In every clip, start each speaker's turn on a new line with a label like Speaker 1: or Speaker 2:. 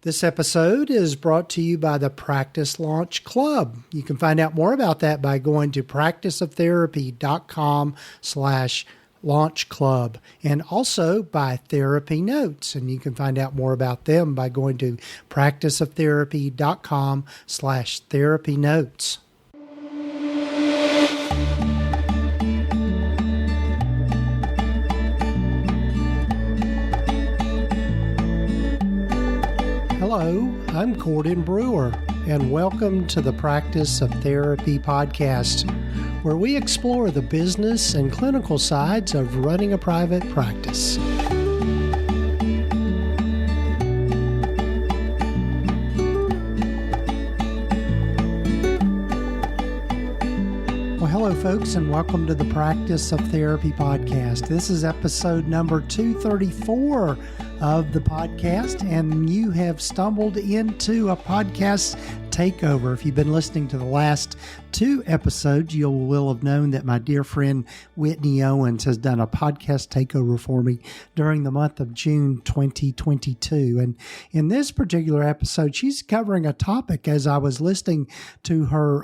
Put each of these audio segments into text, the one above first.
Speaker 1: This episode is brought to you by the Practice Launch Club. You can find out more about that by going to practiceoftherapy.com/launch club and also by TherapyNotes. And you can find out more about them by going to practiceoftherapy.com/therapynotes. Hello, I'm Gordon Brewer, and welcome to the Practice of Therapy podcast, where we explore the business and clinical sides of running a private practice. Well, hello, folks, and welcome to the Practice of Therapy podcast. This is episode number 234 of the podcast, and you have stumbled into a podcast takeover. If you've been listening to the last two episodes, you will have known that my dear friend Whitney Owens has done a podcast takeover for me during the month of June 2022. And in this particular episode, she's covering a topic, as I was listening to her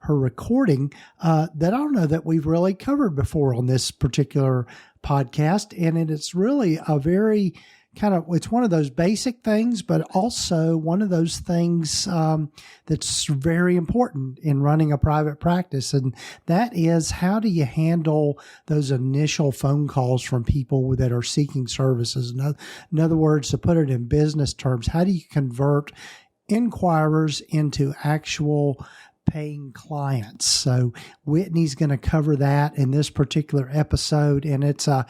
Speaker 1: recording, that I don't know that we've really covered before on this particular podcast. And it's really a very it's one of those basic things, but also one of those things that's very important in running a private practice. And that is, how do you handle those initial phone calls from people that are seeking services? In other words, to put it in business terms, how do you convert inquirers into actual paying clients? So Whitney's going to cover that in this particular episode, and it's a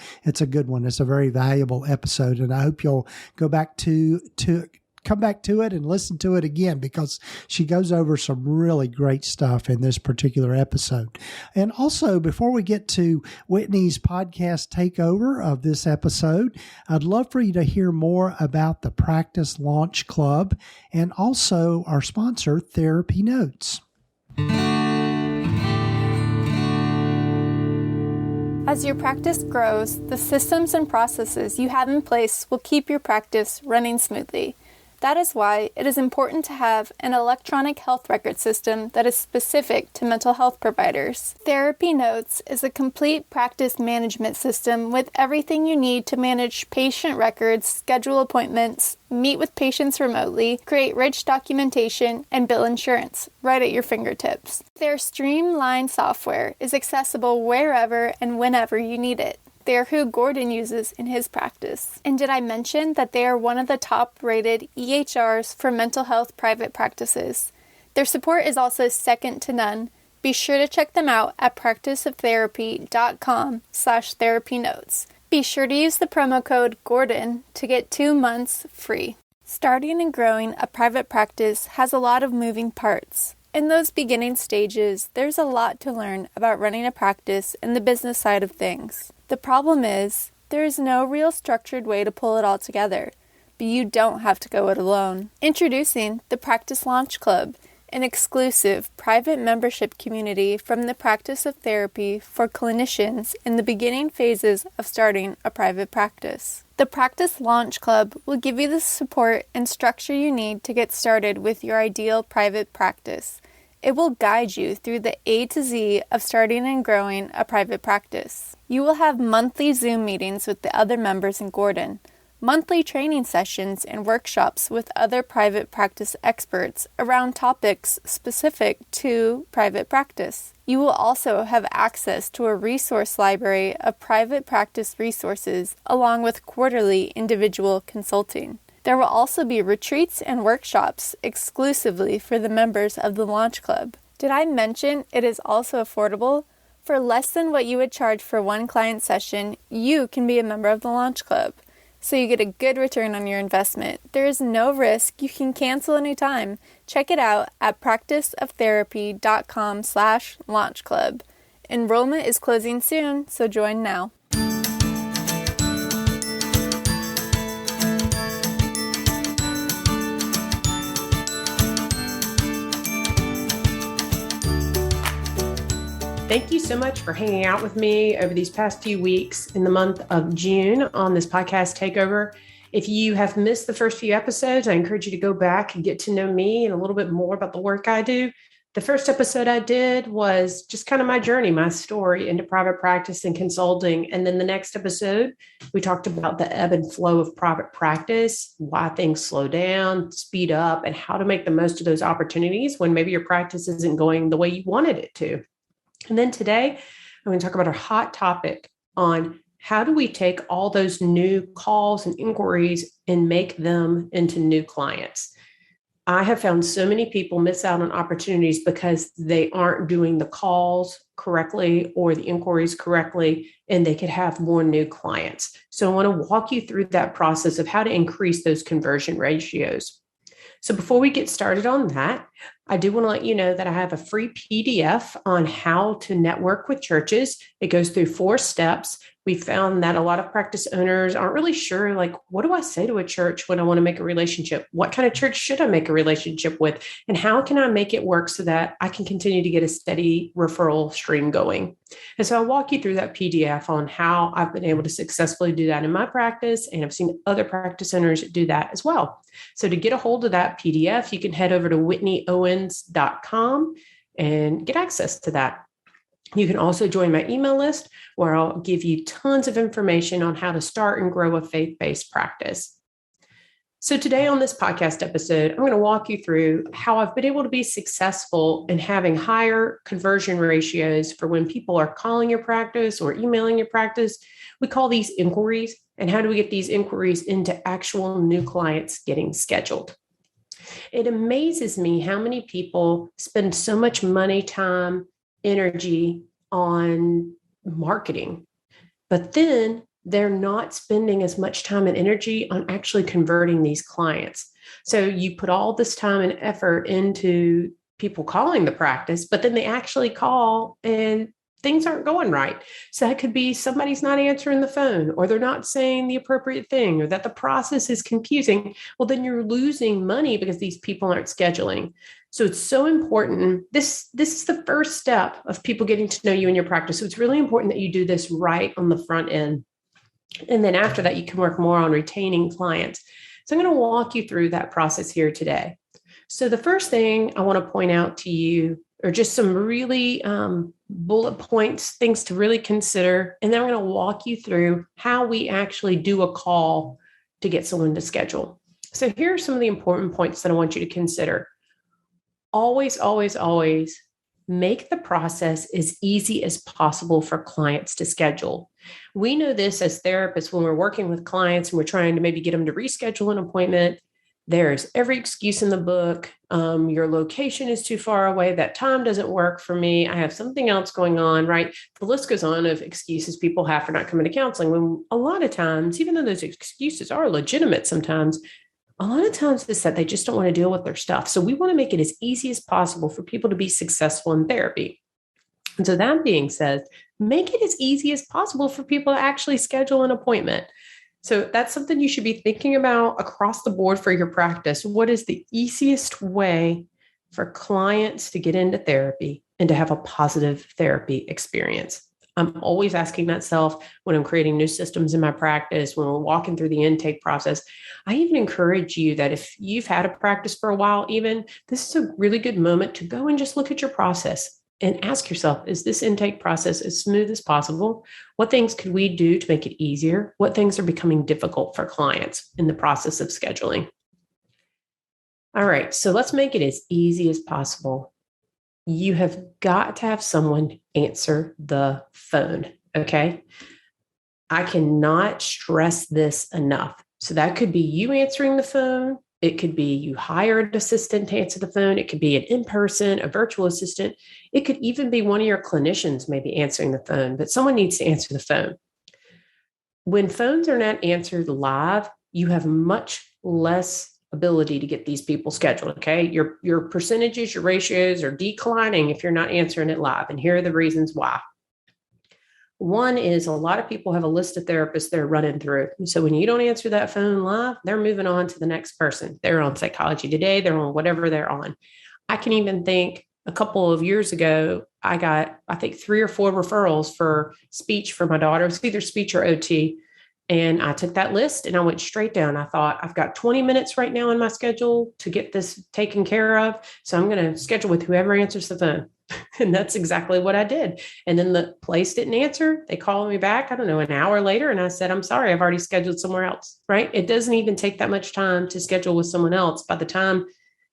Speaker 1: good one. It's a very valuable episode, and I hope you'll go back to come back to it and listen to it again, because she goes over some really great stuff in this particular episode. And also, before we get to Whitney's podcast takeover of this episode, I'd love for you to hear more about the Practice Launch Club and also our sponsor, TherapyNotes.
Speaker 2: As your practice grows, the systems and processes you have in place will keep your practice running smoothly. That is why it is important to have an electronic health record system that is specific to mental health providers. TherapyNotes is a complete practice management system with everything you need to manage patient records, schedule appointments, meet with patients remotely, create rich documentation, and bill insurance right at your fingertips. Their streamlined software is accessible wherever and whenever you need it. They are who Gordon uses in his practice. And did I mention that they are one of the top-rated EHRs for mental health private practices? Their support is also second to none. Be sure to check them out at practiceoftherapy.com/therapynotes. Be sure to use the promo code GORDON to get 2 months free. Starting and growing a private practice has a lot of moving parts. In those beginning stages, there's a lot to learn about running a practice and the business side of things. The problem is, there is no real structured way to pull it all together, but you don't have to go it alone. Introducing the Practice Launch Club, an exclusive private membership community from the practice of therapy for clinicians in the beginning phases of starting a private practice. The Practice Launch Club will give you the support and structure you need to get started with your ideal private practice. It will guide you through the A to Z of starting and growing a private practice. You will have monthly Zoom meetings with the other members in Gordon, monthly training sessions and workshops with other private practice experts around topics specific to private practice. You will also have access to a resource library of private practice resources along with quarterly individual consulting. There will also be retreats and workshops exclusively for the members of the Launch Club. Did I mention it is also affordable? For less than what you would charge for one client session, you can be a member of the Launch Club. So you get a good return on your investment. There is no risk. You can cancel anytime. Check it out at practiceoftherapy.com/launch club. Enrollment is closing soon, so join now.
Speaker 3: Thank you so much for hanging out with me over these past few weeks in the month of June on this podcast takeover. If you have missed the first few episodes, I encourage you to go back and get to know me and a little bit more about the work I do. The first episode I did was just kind of my journey, my story into private practice and consulting. And then the next episode, we talked about the ebb and flow of private practice, why things slow down, speed up, and how to make the most of those opportunities when maybe your practice isn't going the way you wanted it to. And then today, I'm going to talk about a hot topic on how do we take all those new calls and inquiries and make them into new clients. I have found so many people miss out on opportunities because they aren't doing the calls correctly or the inquiries correctly, and they could have more new clients. So I want to walk you through that process of how to increase those conversion ratios. So before we get started on that, I do want to let you know that I have a free PDF on how to network with churches. It goes through 4 steps. We found that a lot of practice owners aren't really sure, like, what do I say to a church when I want to make a relationship? What kind of church should I make a relationship with? And how can I make it work so that I can continue to get a steady referral stream going? And so I'll walk you through that PDF on how I've been able to successfully do that in my practice. And I've seen other practice owners do that as well. So to get a hold of that PDF, you can head over to whitneyowens.com and get access to that. You can also join my email list where I'll give you tons of information on how to start and grow a faith-based practice. So today on this podcast episode, I'm going to walk you through how I've been able to be successful in having higher conversion ratios for when people are calling your practice or emailing your practice. We call these inquiries. And how do we get these inquiries into actual new clients getting scheduled? It amazes me how many people spend so much money, time, energy on marketing, but then they're not spending as much time and energy on actually converting these clients. So you put all this time and effort into people calling the practice, but then they actually call and things aren't going right. So that could be somebody's not answering the phone, or they're not saying the appropriate thing, or that the process is confusing. Well, then you're losing money because these people aren't scheduling. So it's so important. This is the first step of people getting to know you in your practice. So it's really important that you do this right on the front end. And then after that, you can work more on retaining clients. So I'm going to walk you through that process here today. So the first thing I want to point out to you are just some really bullet points, things to really consider. And then I'm going to walk you through how we actually do a call to get someone to schedule. So here are some of the important points that I want you to consider. Always, always, always make the process as easy as possible for clients to schedule. We know this as therapists when we're working with clients and we're trying to maybe get them to reschedule an appointment. There's every excuse in the book. Your location is too far away. That time doesn't work for me. I have something else going on, right? The list goes on of excuses people have for not coming to counseling. When a lot of times, even though those excuses are legitimate sometimes, a lot of times it's that they just don't want to deal with their stuff. So we want to make it as easy as possible for people to be successful in therapy. And so that being said, make it as easy as possible for people to actually schedule an appointment. So that's something you should be thinking about across the board for your practice. What is the easiest way for clients to get into therapy and to have a positive therapy experience? I'm always asking myself when I'm creating new systems in my practice, when we're walking through the intake process. I even encourage you that if you've had a practice for a while, even this is a really good moment to go and just look at your process and ask yourself, is this intake process as smooth as possible? What things could we do to make it easier? What things are becoming difficult for clients in the process of scheduling? All right, so let's make it as easy as possible. You have got to have someone answer the phone, okay? I cannot stress this enough. So that could be you answering the phone. It could be you hire an assistant to answer the phone. It could be an in-person, a virtual assistant. It could even be one of your clinicians maybe answering the phone, but someone needs to answer the phone. When phones are not answered live, you have much less ability to get these people scheduled, okay? Your percentages, your ratios are declining if you're not answering it live. And here are the reasons why. One is a lot of people have a list of therapists they're running through. So when you don't answer that phone live, they're moving on to the next person. They're on Psychology Today. They're on whatever they're on. I can even think a couple of years ago, I got, 3 or 4 referrals for speech for my daughter. It was either speech or OT. And I took that list and I went straight down. I thought, I've got 20 minutes right now in my schedule to get this taken care of. So I'm going to schedule with whoever answers the phone. And that's exactly what I did. And then the place didn't answer. They called me back, I don't know, an hour later. And I said, I'm sorry, I've already scheduled somewhere else, right? It doesn't even take that much time to schedule with someone else by the time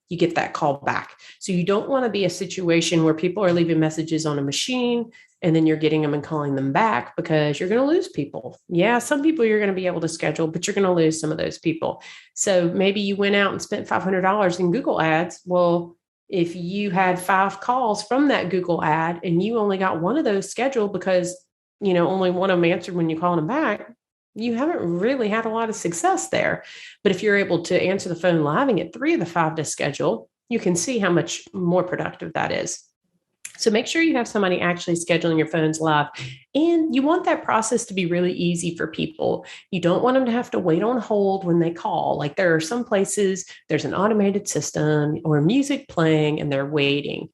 Speaker 3: you get that call back. So you don't want to be a situation where people are leaving messages on a machine and then you're getting them and calling them back, because you're going to lose people. Yeah, some people you're going to be able to schedule, but you're going to lose some of those people. So maybe you went out and spent $500 in Google ads. Well, if you had 5 calls from that Google ad and you only got one of those scheduled because, only one of them answered when you called them back, you haven't really had a lot of success there. But if you're able to answer the phone live and get 3 of the 5 to schedule, you can see how much more productive that is. So make sure you have somebody actually scheduling your phones live. And you want that process to be really easy for people. You don't want them to have to wait on hold when they call. Like there are some places there's an automated system or music playing and they're waiting.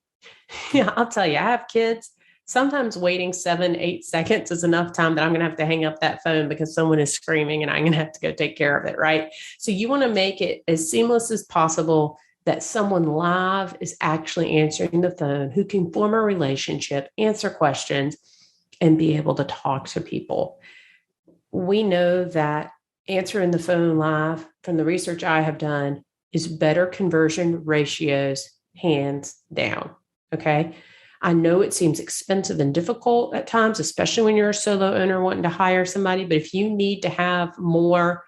Speaker 3: Yeah, I'll tell you, I have kids. Sometimes waiting 7-8 seconds is enough time that I'm going to have to hang up that phone because someone is screaming and I'm going to have to go take care of it, right? So you want to make it as seamless as possible that someone live is actually answering the phone, who can form a relationship, answer questions, and be able to talk to people. We know that answering the phone live, from the research I have done, is better conversion ratios, hands down. Okay. I know it seems expensive and difficult at times, especially when you're a solo owner wanting to hire somebody. But if you need to have more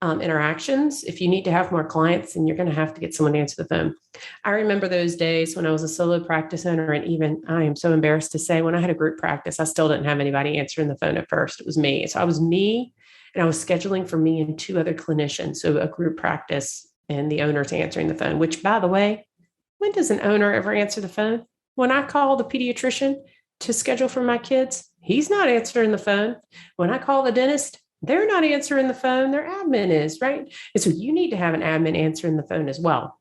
Speaker 3: interactions, if you need to have more clients, then you're going to have to get someone to answer the phone. I remember those days when I was a solo practice owner, and even I am so embarrassed to say, when I had a group practice, I still didn't have anybody answering the phone at first. It was me. So I was me, and I was scheduling for me and 2 other clinicians. So a group practice and the owner's answering the phone, which, by the way, when does an owner ever answer the phone? When I call the pediatrician to schedule for my kids, he's not answering the phone. When I call the dentist, they're not answering the phone. Their admin is, right? And so you need to have an admin answering the phone as well,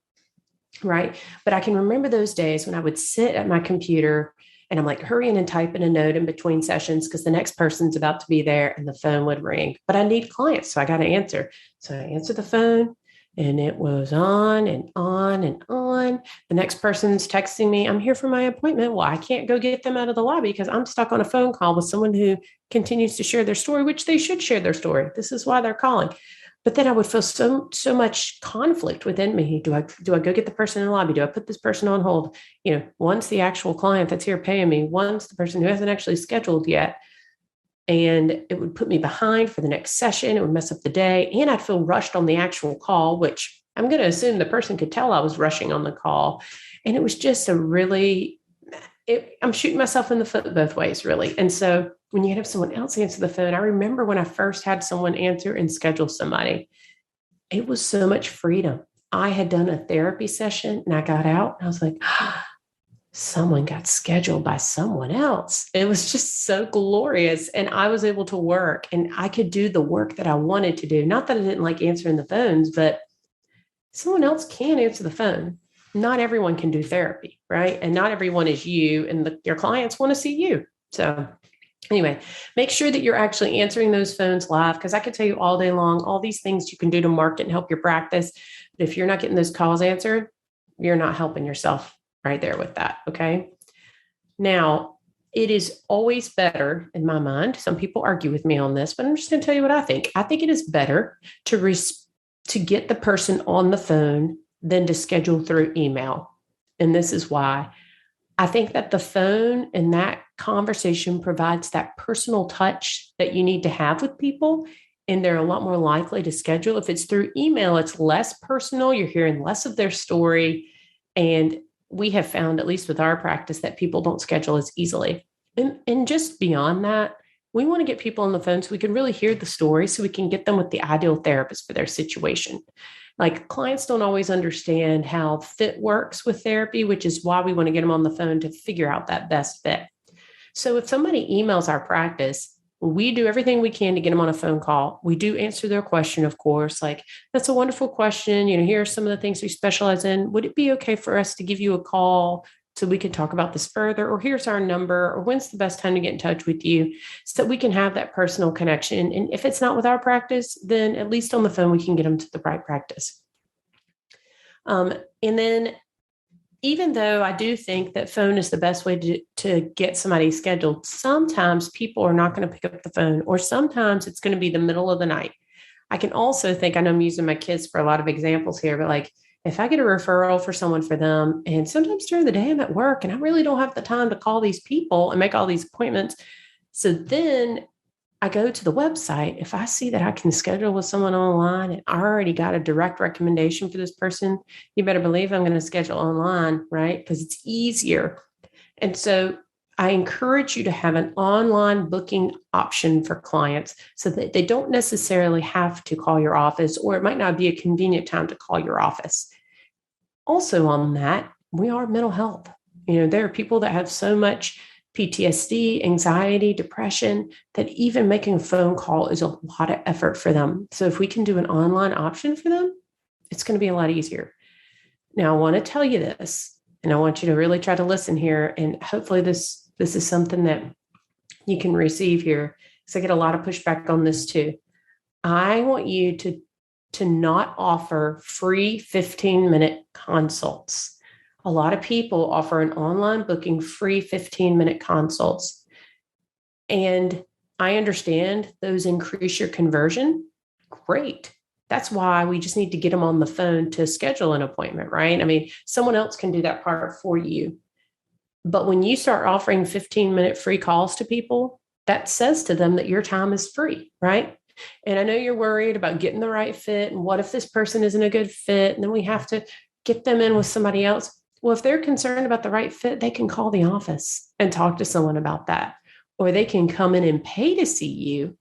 Speaker 3: right? But I can remember those days when I would sit at my computer and I'm like hurrying and typing a note in between sessions because the next person's about to be there and the phone would ring. But I need clients, so I got to answer. So I answer the phone and it was on and on and on. The next person's texting me, I'm here for my appointment. Well, I can't go get them out of the lobby because I'm stuck on a phone call with someone who continues to share their story, which they should share their story. This is why they're calling. But then I would feel so much conflict within me. Do I go get the person in the lobby? Do I put this person on hold? One's the actual client that's here paying me. One's the person who hasn't actually scheduled yet. And it would put me behind for the next session. It would mess up the day. And I'd feel rushed on the actual call, which I'm going to assume the person could tell I was rushing on the call. And it was just I'm shooting myself in the foot both ways, really. And so when you have someone else answer the phone, I remember when I first had someone answer and schedule somebody, it was so much freedom. I had done a therapy session and I got out and I was like, someone got scheduled by someone else. It was just so glorious. And I was able to work and I could do the work that I wanted to do. Not that I didn't like answering the phones, but someone else can answer the phone. Not everyone can do therapy, right? And not everyone is you, and your clients want to see you. So anyway, make sure that you're actually answering those phones live, because I could tell you all day long, all these things you can do to market and help your practice. But if you're not getting those calls answered, you're not helping yourself right there with that. Okay. Now, it is always better in my mind. Some people argue with me on this, but I'm just going to tell you what I think. I think it is better to get the person on the phone than to schedule through email. And this is why. I think that the phone and that conversation provides that personal touch that you need to have with people. And they're a lot more likely to schedule. If it's through email, it's less personal. You're hearing less of their story. And we have found, at least with our practice, that people don't schedule as easily. And just beyond that, we want to get people on the phone so we can really hear the story, so we can get them with the ideal therapist for their situation. Like, clients don't always understand how fit works with therapy, which is why we want to get them on the phone to figure out that best fit. So if somebody emails our practice, we do everything we can to get them on a phone call. We do answer their question, of course, like, that's a wonderful question. Here are some of the things we specialize in. Would it be okay for us to give you a call so we can talk about this further, or here's our number, or when's the best time to get in touch with you so that we can have that personal connection. And if it's not with our practice, then at least on the phone, we can get them to the right practice. And then even though I do think that phone is the best way to get somebody scheduled, sometimes people are not going to pick up the phone, or sometimes it's going to be the middle of the night. I can also think, I know I'm using my kids for a lot of examples here, but like if I get a referral for someone for them, and sometimes during the day I'm at work and I really don't have the time to call these people and make all these appointments. So then I go to the website. If I see that I can schedule with someone online and I already got a direct recommendation for this person, you better believe I'm going to schedule online, right? Because it's easier. And so I encourage you to have an online booking option for clients so that they don't necessarily have to call your office, or it might not be a convenient time to call your office. Also on that, we are mental health. There are people that have so much PTSD, anxiety, depression, that even making a phone call is a lot of effort for them. So if we can do an online option for them, it's going to be a lot easier. Now, I want to tell you this, and I want you to really try to listen here, and hopefully this is something that you can receive here, because I get a lot of pushback on this too. I want you to not offer free 15-minute consults. A lot of people offer an online booking free 15-minute consults. And I understand those increase your conversion. Great. That's why we just need to get them on the phone to schedule an appointment, right? I mean, someone else can do that part for you. But when you start offering 15-minute free calls to people, that says to them that your time is free, right? And I know you're worried about getting the right fit. And what if this person isn't a good fit? And then we have to get them in with somebody else. Well, if they're concerned about the right fit, they can call the office and talk to someone about that. Or they can come in and pay to see you.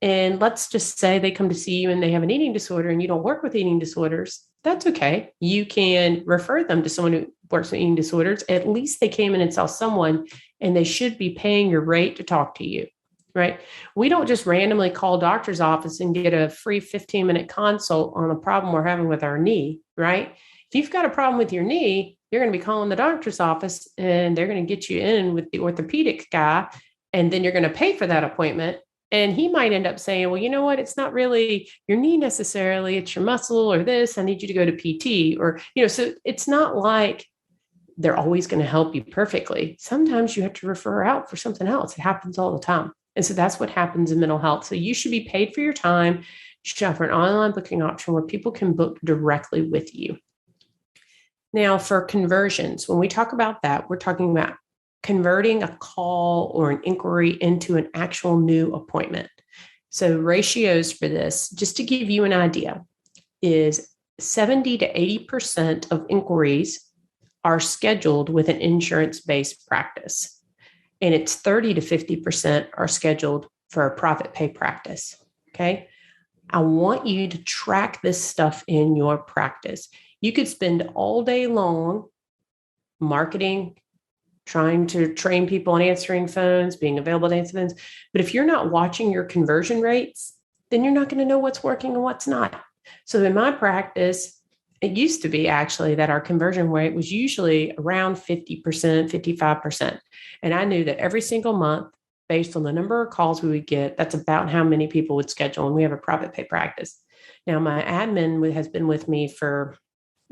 Speaker 3: And let's just say they come to see you and they have an eating disorder and you don't work with eating disorders. That's okay. You can refer them to someone who works with eating disorders. At least they came in and saw someone, and they should be paying your rate to talk to you, right? We don't just randomly call doctor's office and get a free 15-minute consult on a problem we're having with our knee, right? If you've got a problem with your knee, you're going to be calling the doctor's office and they're going to get you in with the orthopedic guy, and then you're going to pay for that appointment. And he might end up saying, well, you know what? It's not really your knee necessarily. It's your muscle or this. I need you to go to PT, or, so it's not like they're always going to help you perfectly. Sometimes you have to refer out for something else. It happens all the time. And so that's what happens in mental health. So you should be paid for your time. You should offer an online booking option where people can book directly with you. Now, for conversions, when we talk about that, we're talking about converting a call or an inquiry into an actual new appointment. So ratios for this, just to give you an idea, is 70 to 80% of inquiries are scheduled with an insurance-based practice. And it's 30 to 50% are scheduled for a private pay practice. Okay. I want you to track this stuff in your practice. You could spend all day long marketing, trying to train people on answering phones, being available to answer phones. But if you're not watching your conversion rates, then you're not going to know what's working and what's not. So in my practice, it used to be actually that our conversion rate was usually around 50%, 55%. And I knew that every single month, based on the number of calls we would get, that's about how many people would schedule. And we have a private pay practice. Now, my admin has been with me for,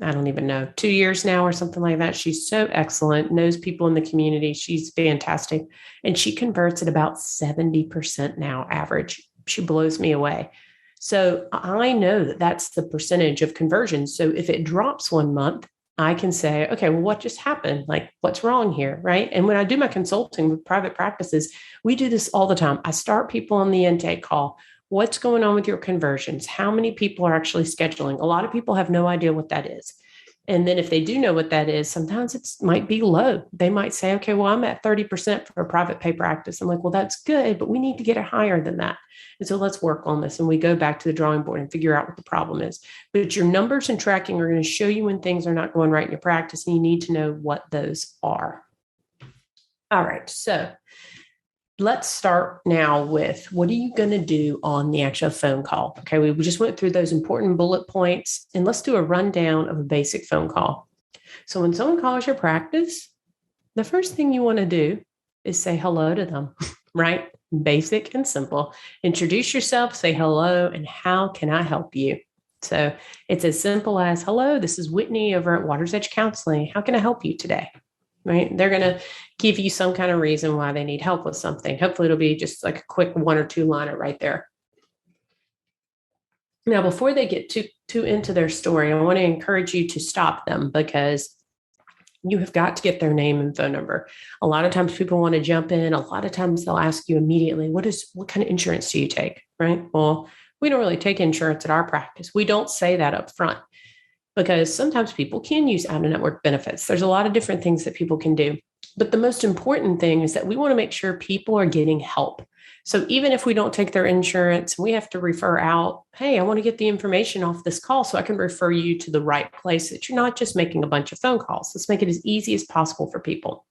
Speaker 3: I don't even know, 2 years now or something like that. She's so excellent, knows people in the community. She's fantastic. And she converts at about 70% now average. She blows me away. So I know that that's the percentage of conversion. So if it drops one month, I can say, okay, well, what just happened? Like, what's wrong here, right? And when I do my consulting with private practices, we do this all the time. I start people on the intake call. What's going on with your conversions? How many people are actually scheduling? A lot of people have no idea what that is. And then if they do know what that is, sometimes it might be low. They might say, okay, well, I'm at 30% for a private pay practice. I'm like, well, that's good, but we need to get it higher than that. And so let's work on this. And we go back to the drawing board and figure out what the problem is. But your numbers and tracking are going to show you when things are not going right in your practice. And you need to know what those are. All right. So let's start now with, what are you going to do on the actual phone call? Okay, we just went through those important bullet points, and let's do a rundown of a basic phone call. So when someone calls your practice, the first thing you want to do is say hello to them, right? Basic and simple. Introduce yourself, say hello, and how can I help you? So it's as simple as, hello, this is Whitney over at Water's Edge Counseling. How can I help you today? Right? They're going to give you some kind of reason why they need help with something. Hopefully it'll be just like a quick 1 or 2 liner right there. Now, before they get too into their story, I want to encourage you to stop them, because you have got to get their name and phone number. A lot of times people want to jump in. A lot of times they'll ask you immediately, what kind of insurance do you take? Right? Well, we don't really take insurance at our practice. We don't say that up front, because sometimes people can use out-of-network benefits. There's a lot of different things that people can do. But the most important thing is that we want to make sure people are getting help. So even if we don't take their insurance, we have to refer out, hey, I want to get the information off this call so I can refer you to the right place, that you're not just making a bunch of phone calls. Let's make it as easy as possible for people.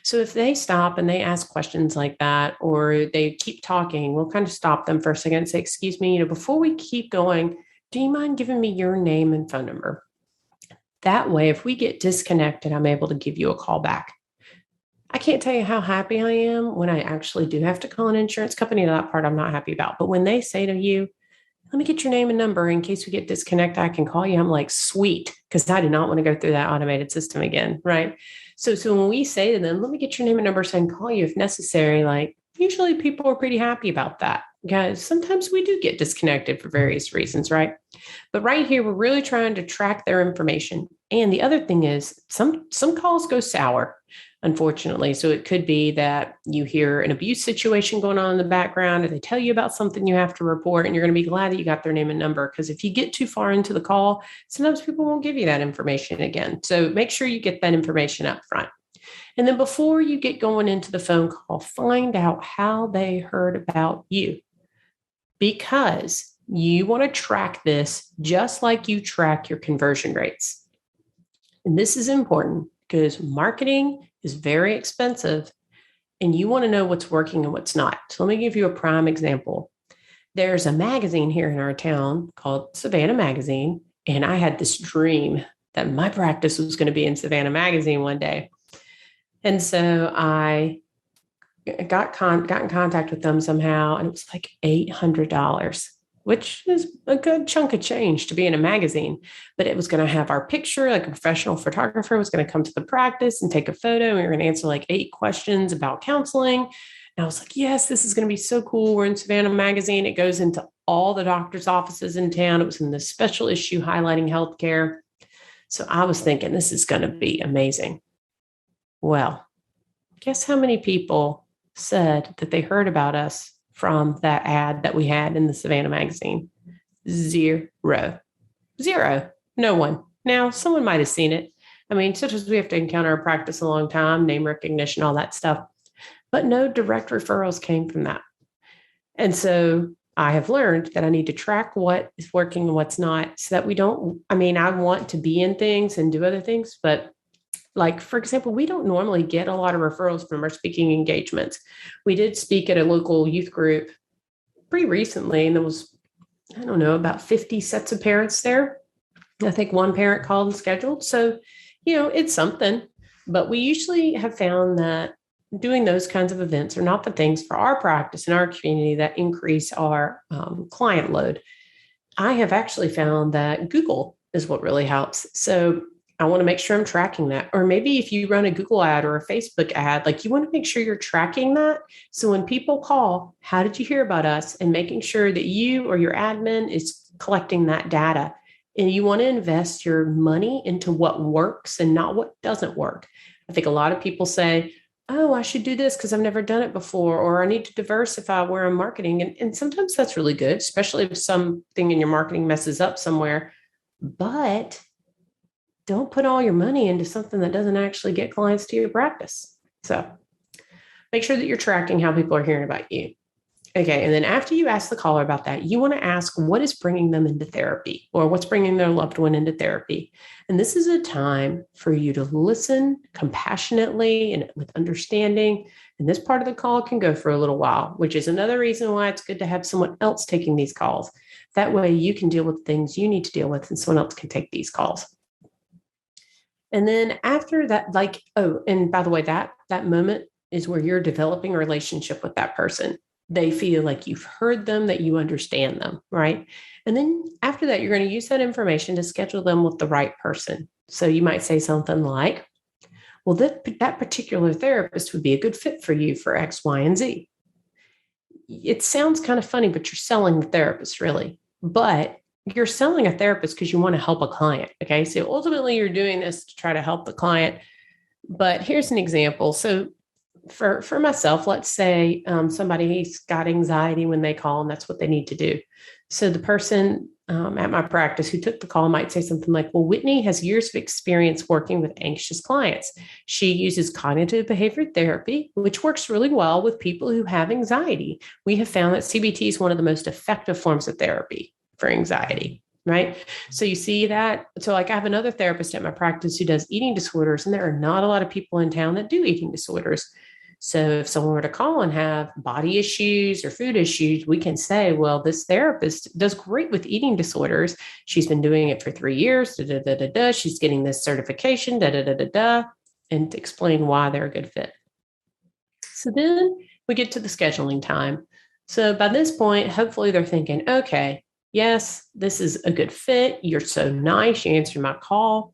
Speaker 3: So if they stop and they ask questions like that, or they keep talking, we'll kind of stop them for a second and say, excuse me, before we keep going, do you mind giving me your name and phone number? That way, if we get disconnected, I'm able to give you a call back. I can't tell you how happy I am when I actually do have to call an insurance company. That part I'm not happy about. But when they say to you, let me get your name and number in case we get disconnected, I can call you. I'm like, sweet, because I do not want to go through that automated system again, right? So when we say to them, let me get your name and number so I can call you if necessary, like usually people are pretty happy about that. Guys, sometimes we do get disconnected for various reasons, right? But right here, we're really trying to track their information. And the other thing is some calls go sour, unfortunately. So it could be that you hear an abuse situation going on in the background, or they tell you about something you have to report, and you're going to be glad that you got their name and number, because if you get too far into the call, sometimes people won't give you that information again. So make sure you get that information up front. And then before you get going into the phone call, find out how they heard about you, because you want to track this just like you track your conversion rates. And this is important because marketing is very expensive, and you want to know what's working and what's not. So let me give you a prime example. There's a magazine here in our town called Savannah Magazine, and I had this dream that my practice was going to be in Savannah Magazine one day. And so I got in contact with them somehow, and it was like $800, which is a good chunk of change to be in a magazine. But it was going to have our picture, like a professional photographer was going to come to the practice and take a photo. And we were going to answer like 8 questions about counseling. And I was like, yes, this is going to be so cool. We're in Savannah Magazine. It goes into all the doctor's offices in town. It was in this special issue highlighting healthcare. So I was thinking, this is going to be amazing. Well, guess how many people said that they heard about us from that ad that we had in the Savannah Magazine? 0. No one. Now, someone might have seen it. I mean, sometimes we have to encounter a practice a long time, name recognition, all that stuff. But no direct referrals came from that. And so I have learned that I need to track what is working and what's not, so that we don't, I want to be in things and do other things, but like, for example, we don't normally get a lot of referrals from our speaking engagements. We did speak at a local youth group pretty recently, and there was, about 50 sets of parents there. I think one parent called and scheduled. So, it's something. But we usually have found that doing those kinds of events are not the things for our practice and our community that increase our client load. I have actually found that Google is what really helps. So I want to make sure I'm tracking that. Or maybe if you run a Google ad or a Facebook ad, like you want to make sure you're tracking that. So when people call, how did you hear about us? And making sure that you or your admin is collecting that data. And you want to invest your money into what works and not what doesn't work. I think a lot of people say, oh, I should do this because I've never done it before, or I need to diversify where I'm marketing. And sometimes that's really good, especially if something in your marketing messes up somewhere. But don't put all your money into something that doesn't actually get clients to your practice. So make sure that you're tracking how people are hearing about you. Okay. And then after you ask the caller about that, you want to ask what is bringing them into therapy, or what's bringing their loved one into therapy. And this is a time for you to listen compassionately and with understanding. And this part of the call can go for a little while, which is another reason why it's good to have someone else taking these calls. That way you can deal with things you need to deal with, and someone else can take these calls. And then after that, like, oh, and by the way, that moment is where you're developing a relationship with that person. They feel like you've heard them, that you understand them, right? And then after that, you're going to use that information to schedule them with the right person. So you might say something like, well, that particular therapist would be a good fit for you for X, Y, and Z. It sounds kind of funny, but you're selling the therapist, really. But you're selling a therapist because you want to help a client. Okay. So ultimately, you're doing this to try to help the client. But here's an example. So for myself, let's say somebody's got anxiety when they call, and that's what they need to do. So the person at my practice who took the call might say something like, well, Whitney has years of experience working with anxious clients. She uses cognitive behavior therapy, which works really well with people who have anxiety. We have found that CBT is one of the most effective forms of therapy for anxiety. Right. So you see that. So like I have another therapist at my practice who does eating disorders, and there are not a lot of people in town that do eating disorders. So if someone were to call and have body issues or food issues, we can say, well, this therapist does great with eating disorders. She's been doing it for 3 years. Da, da, da, da, da. She's getting this certification, da, da, da, da, da, and explain why they're a good fit. So then we get to the scheduling time. So by this point, hopefully they're thinking, okay, yes, this is a good fit. You're so nice. You answered my call.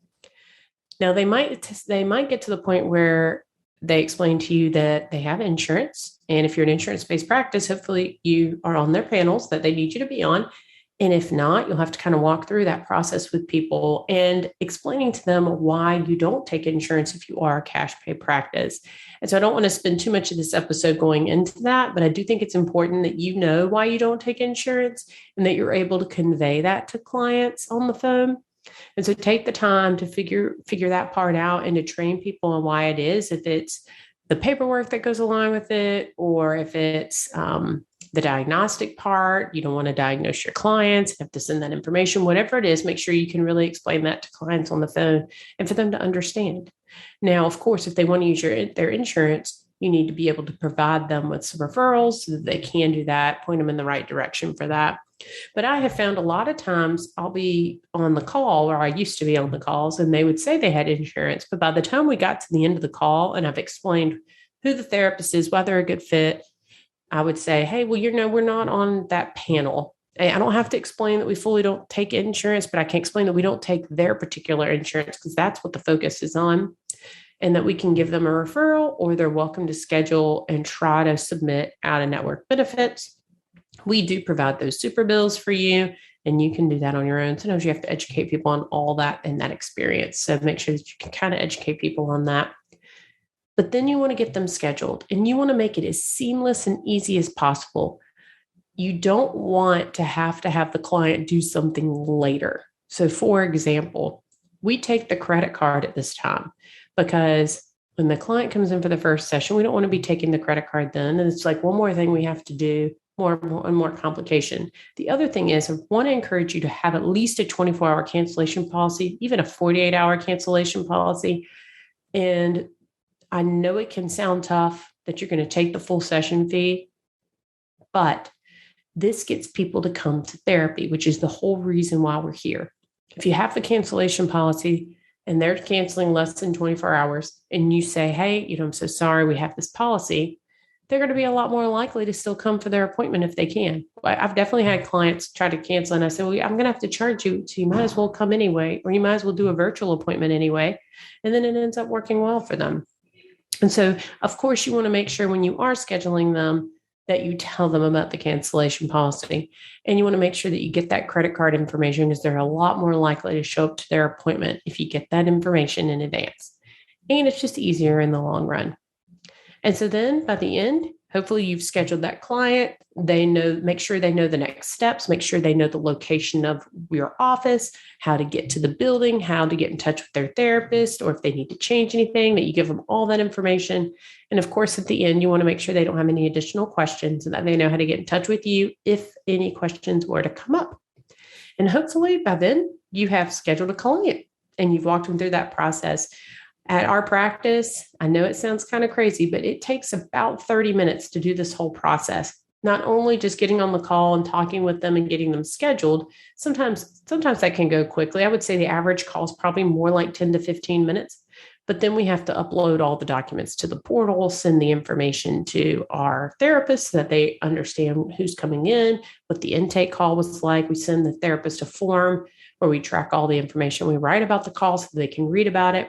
Speaker 3: Now they might get to the point where they explain to you that they have insurance. And if you're an insurance-based practice, hopefully you are on their panels that they need you to be on. And if not, you'll have to kind of walk through that process with people and explaining to them why you don't take insurance if you are a cash pay practice. And so I don't want to spend too much of this episode going into that, but I do think it's important that you know why you don't take insurance and that you're able to convey that to clients on the phone. And so take the time to figure that part out and to train people on why it is, if it's the paperwork that goes along with it, or if it's the diagnostic part. You don't want to diagnose your clients, you have to send that information, whatever it is, make sure you can really explain that to clients on the phone and for them to understand. Now, of course, if they want to use their insurance, you need to be able to provide them with some referrals so that they can do that, point them in the right direction for that. But I have found a lot of times I'll be on the call, or I used to be on the calls, and they would say they had insurance. But by the time we got to the end of the call and I've explained who the therapist is, why they're a good fit, I would say, hey, well, we're not on that panel. I don't have to explain that we fully don't take insurance, but I can explain that we don't take their particular insurance because that's what the focus is on, and that we can give them a referral, or they're welcome to schedule and try to submit out-of-network benefits. We do provide those super bills for you, and you can do that on your own. Sometimes you have to educate people on all that and that experience. So make sure that you can kind of educate people on that. But then you want to get them scheduled, and you want to make it as seamless and easy as possible. You don't want to have the client do something later. So for example, we take the credit card at this time because when the client comes in for the first session, we don't want to be taking the credit card then. And it's like one more thing we have to do, more complication. The other thing is I want to encourage you to have at least a 24-hour cancellation policy, even a 48-hour cancellation policy. And I know it can sound tough that you're going to take the full session fee, but this gets people to come to therapy, which is the whole reason why we're here. If you have the cancellation policy and they're canceling less than 24 hours and you say, hey, I'm so sorry, we have this policy, they're going to be a lot more likely to still come for their appointment if they can. I've definitely had clients try to cancel, and I said, well, I'm going to have to charge you, so you might as well come anyway, or you might as well do a virtual appointment anyway. And then it ends up working well for them. And so, of course, you want to make sure when you are scheduling them that you tell them about the cancellation policy. And you want to make sure that you get that credit card information, because they're a lot more likely to show up to their appointment if you get that information in advance. And it's just easier in the long run. And so then by the end, hopefully you've scheduled that client. Make sure they know the next steps, make sure they know the location of your office, how to get to the building, how to get in touch with their therapist, or if they need to change anything, that you give them all that information. And of course, at the end, you want to make sure they don't have any additional questions and that they know how to get in touch with you if any questions were to come up. And hopefully by then you have scheduled a client and you've walked them through that process. At our practice, I know it sounds kind of crazy, but it takes about 30 minutes to do this whole process. not only just getting on the call and talking with them and getting them scheduled. Sometimes that can go quickly. I would say the average call is probably more like 10 to 15 minutes. But then we have to upload all the documents to the portal, send the information to our therapist so that they understand who's coming in, what the intake call was like. We send the therapist a form where we track all the information we write about the call so they can read about it.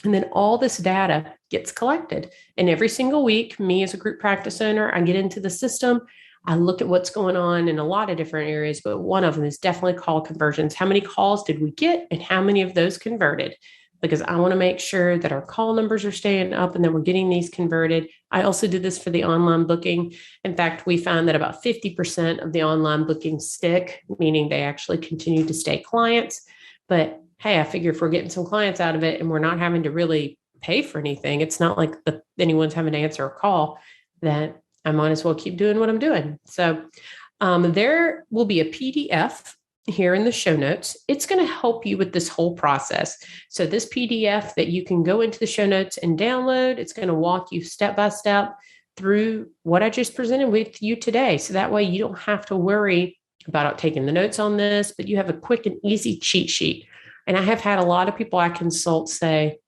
Speaker 3: And then all this data gets collected. And every single week, me as a group practice owner, I get into the system. I look at what's going on in a lot of different areas, but one of them is definitely call conversions. How many calls did we get and how many of those converted? Because I want to make sure that our call numbers are staying up and that we're getting these converted. I also did this for the online booking. In fact, we found that about 50% of the online bookings stick, meaning they actually continue to stay clients. But hey, I figure if we're getting some clients out of it and we're not having to really pay for anything, it's not like anyone's having to answer a call, that I might as well keep doing what I'm doing. So there will be a PDF here in the show notes. It's going to help you with this whole process. So this PDF that you can go into the show notes and download, it's going to walk you step by step through what I just presented with you today. So that way you don't have to worry about taking the notes on this, but you have a quick and easy cheat sheet. And I have had a lot of people I consult say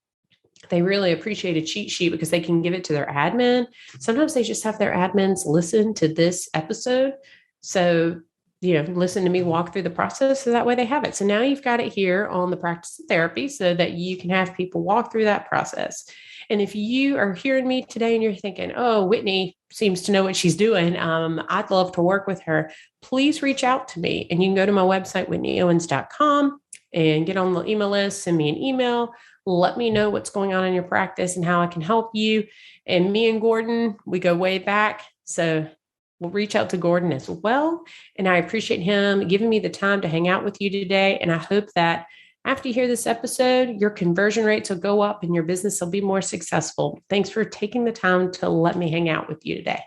Speaker 3: they really appreciate a cheat sheet because they can give it to their admin. Sometimes they just have their admins listen to this episode. So listen to me walk through the process so that way they have it. So now you've got it here on the Practice of Therapy so that you can have people walk through that process. And if you are hearing me today and you're thinking, oh, Whitney seems to know what she's doing, I'd love to work with her, please reach out to me. And you can go to my website, whitneyowens.com, and get on the email list, send me an email, let me know what's going on in your practice and how I can help you. And me and Gordon, we go way back. So we'll reach out to Gordon as well. And I appreciate him giving me the time to hang out with you today. And I hope that after you hear this episode, your conversion rates will go up and your business will be more successful. Thanks for taking the time to let me hang out with you today.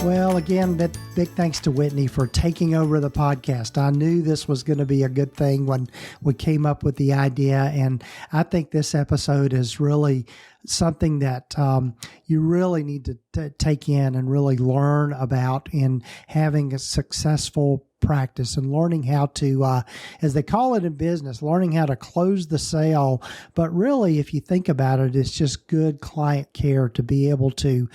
Speaker 1: Well, again, big thanks to Whitney for taking over the podcast. I knew this was going to be a good thing when we came up with the idea, and I think this episode is really something that you really need to take in and really learn about in having a successful practice and learning how to, as they call it in business, learning how to close the sale. But really, if you think about it, it's just good client care to be able to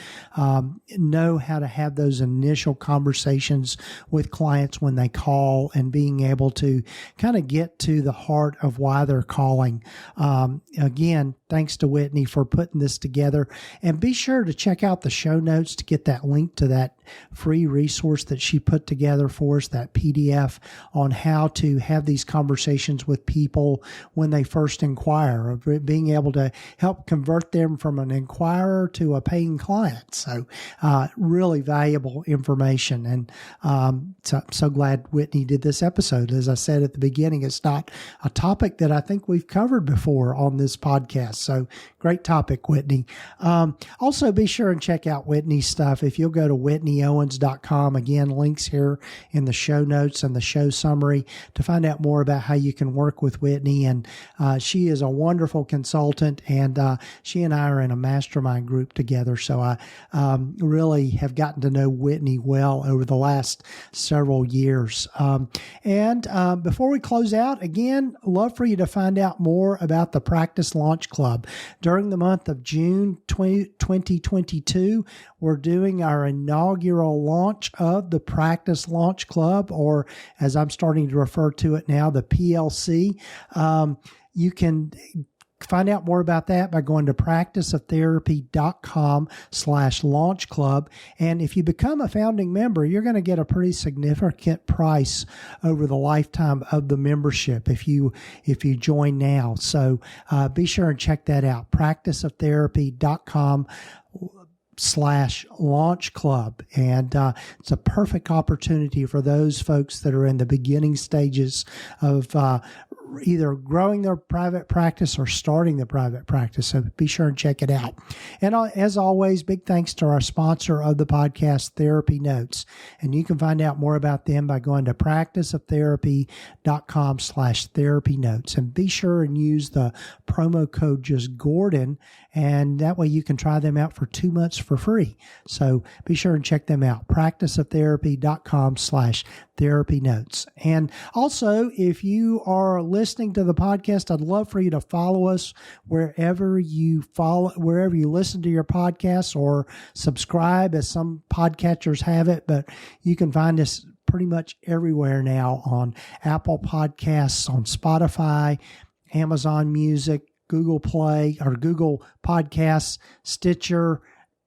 Speaker 1: know how to have those initial conversations with clients when they call and being able to kind of get to the heart of why they're calling. Again, thanks to Whitney for putting this together. And be sure to check out the show notes to get that link to that free resource that she put together for us, that PDF on how to have these conversations with people when they first inquire, being able to help convert them from an inquirer to a paying client. So really valuable information. And so I'm so glad Whitney did this episode. As I said at the beginning, it's not a topic that I think we've covered before on this podcast. So great topic, Whitney. Also, be sure and check out Whitney's stuff. If you'll go to whitneyowens.com, again, links here in the show notes and the show summary to find out more about how you can work with Whitney. And she is a wonderful consultant, and she and I are in a mastermind group together. So I really have gotten to know Whitney well over the last several years. And before we close out, again, love for you to find out more about the Practice Launch Club. During the month of June 2022, we're doing our inaugural launch of the Practice Launch Club, or as I'm starting to refer to it now, the PLC. You can find out more about that by going to practiceoftherapy.com/launch club. And if you become a founding member, you're going to get a pretty significant price over the lifetime of the membership if you join now. So be sure and check that out. practiceoftherapy.com/launch club. And it's a perfect opportunity for those folks that are in the beginning stages of either growing their private practice or starting the private practice. So be sure and check it out. And as always, big thanks to our sponsor of the podcast, TherapyNotes. And you can find out more about them by going to practiceoftherapy.com/therapynotes. And be sure and use the promo code just Gordon, and that way you can try them out for 2 months for free. So be sure and check them out, practiceoftherapy.com/therapynotes. And also, if you are listening to the podcast, I'd love for you to follow us wherever you listen to your podcasts, or subscribe, as some podcatchers have it, but you can find us pretty much everywhere now, on Apple Podcasts, on Spotify, Amazon Music, Google Play or Google Podcasts, Stitcher,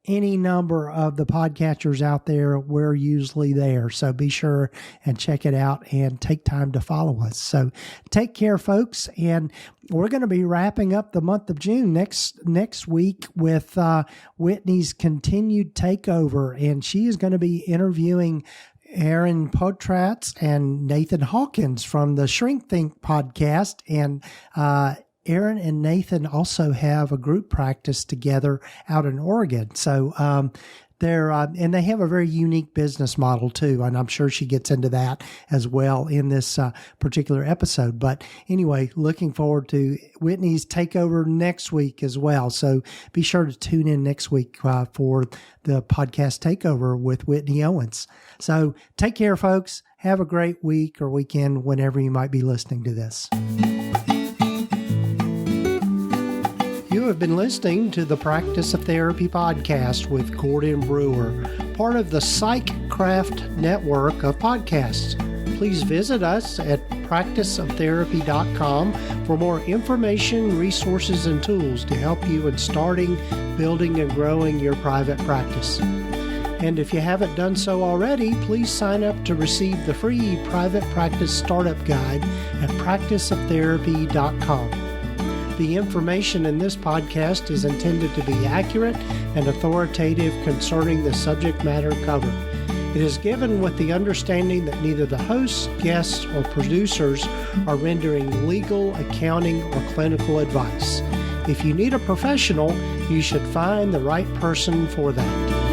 Speaker 1: any number of the podcatchers out there. We're usually there. So be sure and check it out and take time to follow us. So take care, folks. And we're going to be wrapping up the month of June next week with Whitney's continued takeover. And she is going to be interviewing Aaron Potratz and Nathan Hawkins from the Shrink Think podcast. And Aaron and Nathan also have a group practice together out in Oregon. So and they have a very unique business model too. And I'm sure she gets into that as well in this particular episode. But anyway, looking forward to Whitney's takeover next week as well. So be sure to tune in next week for the podcast takeover with Whitney Owens. So take care, folks. Have a great week or weekend whenever you might be listening to this. You have been listening to the Practice of Therapy podcast with Gordon Brewer, part of the PsychCraft network of podcasts. Please visit us at practiceoftherapy.com for more information, resources, and tools to help you in starting, building, and growing your private practice. And if you haven't done so already, please sign up to receive the free Private Practice Startup Guide at practiceoftherapy.com. The information in this podcast is intended to be accurate and authoritative concerning the subject matter covered. It is given with the understanding that neither the hosts, guests, or producers are rendering legal, accounting, or clinical advice. If you need a professional, you should find the right person for that.